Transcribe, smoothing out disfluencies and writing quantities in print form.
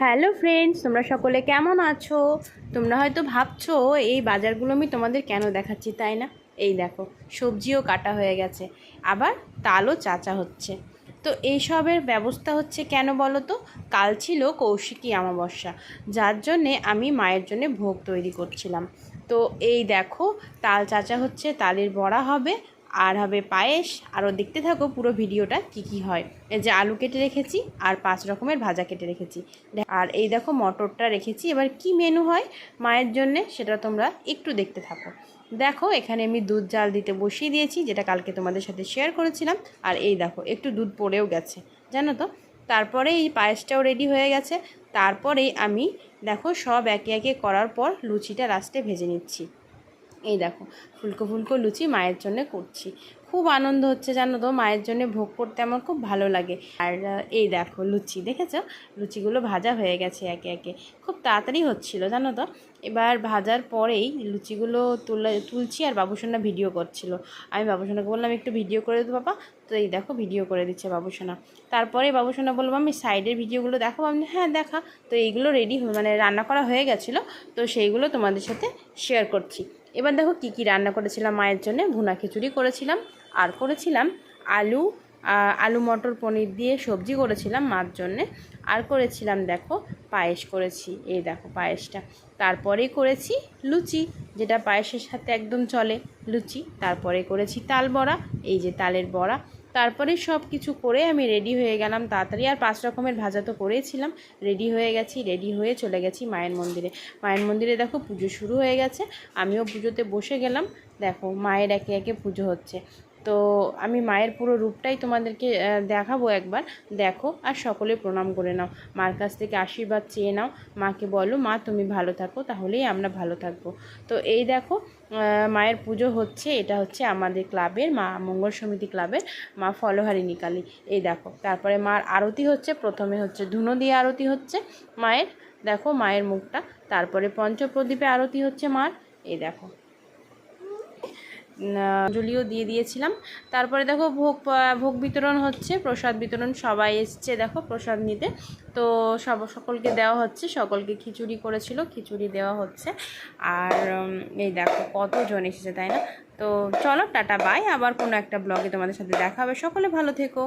Hello friends, তোমরা সকলে কেমন আছো? তোমরা হয়তো ভাবছো এই বাজারগুলো আমি তোমাদের কেন দেখাচ্ছি, তাই না? এই দেখো, সবজিও কাটা হয়ে গেছে, আবার তালও চাচা হচ্ছে। তো এইসবের ব্যবস্থা হচ্ছে কেন বলো তো? কাল ছিল কৌশিকী অমাবস্যা, যার জন্যে আমি মায়ের জন্যে ভোগ তৈরি করছিলাম। তো এই দেখো, তাল চাচা হচ্ছে, তালের বড়া হবে, আর হবে পায়েস। আরও দেখতে থাকো পুরো ভিডিওটা কি কি হয়। এই যে আলু কেটে রেখেছি, আর 5 রকমের ভাজা কেটে রেখেছি, আর এই দেখো মটরটা রেখেছি। এবার কি মেনু হয় মায়ের জন্যে সেটা তোমরা একটু দেখতে থাকো। দেখো, এখানে আমি দুধ জাল দিতে বসিয়ে দিয়েছি, যেটা কালকে তোমাদের সাথে শেয়ার করেছিলাম। আর এই দেখো, একটু দুধ পড়েও গেছে, জানো তো। তারপরে এই পায়েসটাও রেডি হয়ে গেছে। তারপরেই আমি দেখো সব একে একে করার পর লুচিটা লাস্টে ভেজে নিচ্ছি। এই দেখো, ফুলকো ফুলকো লুচি মায়ের জন্য করছি। খুব আনন্দ হচ্ছে, জানো তো, মায়ের জন্য ভোগ করতে আমার খুব ভালো লাগে। আর এই দেখো লুচি, দেখেছো? লুচিগুলো ভাজা হয়ে গেছে একে একে, খুব তাড়াতাড়ি হচ্ছিল, জানো তো। এবার ভাজার পরেই লুচিগুলো তুলছি, আর বাবুসোনা ভিডিও করছিল। আমি বাবুসোনাকে বললাম একটু ভিডিও করে দেবো বাবা। তো এই দেখো ভিডিও করে দিচ্ছে বাবুসোনা। তারপরে বাবুসোনা বলবো আমি সাইডের ভিডিওগুলো দেখো। আমি হ্যাঁ দেখা। তো এইগুলো রেডি মানে রান্না করা হয়ে গেছিলো, তো সেইগুলো তোমাদের সাথে শেয়ার করছি। এবার দেখো কি কি রান্না করেছিলাম মায়ের জন্য। ভুনা খিচুড়ি করেছিলাম, আর করেছিলাম আলু আলু মটর পনির দিয়ে সবজি করেছিলাম মার জন্যে। আর করেছিলাম দেখো পায়েস করেছি, এই দেখো পায়েসটা। তারপরে করেছি লুচি, যেটা পায়েসের সাথে একদম চলে, লুচি। তারপরে করেছি তাল বড়া, এই যে তালের বড়া। তারপরে সব কিছু করে আমি রেডি হয়ে গেলাম তাড়াতাড়ি। আর 5 রকমের ভাজা তো করেছিলাম। রেডি হয়ে গেছি, রেডি হয়ে চলে গেছি মায়ের মন্দিরে। মায়ের মন্দিরে দেখো পুজো শুরু হয়ে গেছে, আমিও পুজোতে বসে গেলাম। দেখো মায়ের একে একে পুজো হচ্ছে। তো আমি মায়ের পুরো রূপটাই তোমাদেরকে দেখাবো একবার, দেখো। আর সকলে প্রণাম করে নাও, মার কাছ থেকে আশীর্বাদ চেয়ে নাও। মাকে বলো মা তুমি ভালো থাকো, তাহলেই আমরা ভালো থাকবো। তো এই দেখো মায়ের পুজো হচ্ছে। এটা হচ্ছে আমাদের ক্লাবের মা মঙ্গল সমিতি ক্লাবের মা ফলহারিণী কালী। এই দেখো, তারপরে মার আরতি হচ্ছে। প্রথমে হচ্ছে ধুনো দিয়ে আরতি হচ্ছে মায়ের, দেখো মায়ের মুখটা। তারপরে পঞ্চপ্রদীপে আরতি হচ্ছে মার, এই দেখো। অঞ্জলিও দিয়ে দিয়েছিলাম। তারপরে দেখো ভোগ বিতরণ হচ্ছে, প্রসাদ বিতরণ। সবাই এসছে দেখো প্রসাদ নিতে। তো সকলকে দেওয়া হচ্ছে, সকলকে খিচুড়ি করেছিল, খিচুড়ি দেওয়া হচ্ছে। আর এই দেখো কতজন এসেছে, তাই না? তো চলো টাটা বাই, আবার কোনো একটা ব্লগে তোমাদের সাথে দেখা হবে। সকলে ভালো থেকো।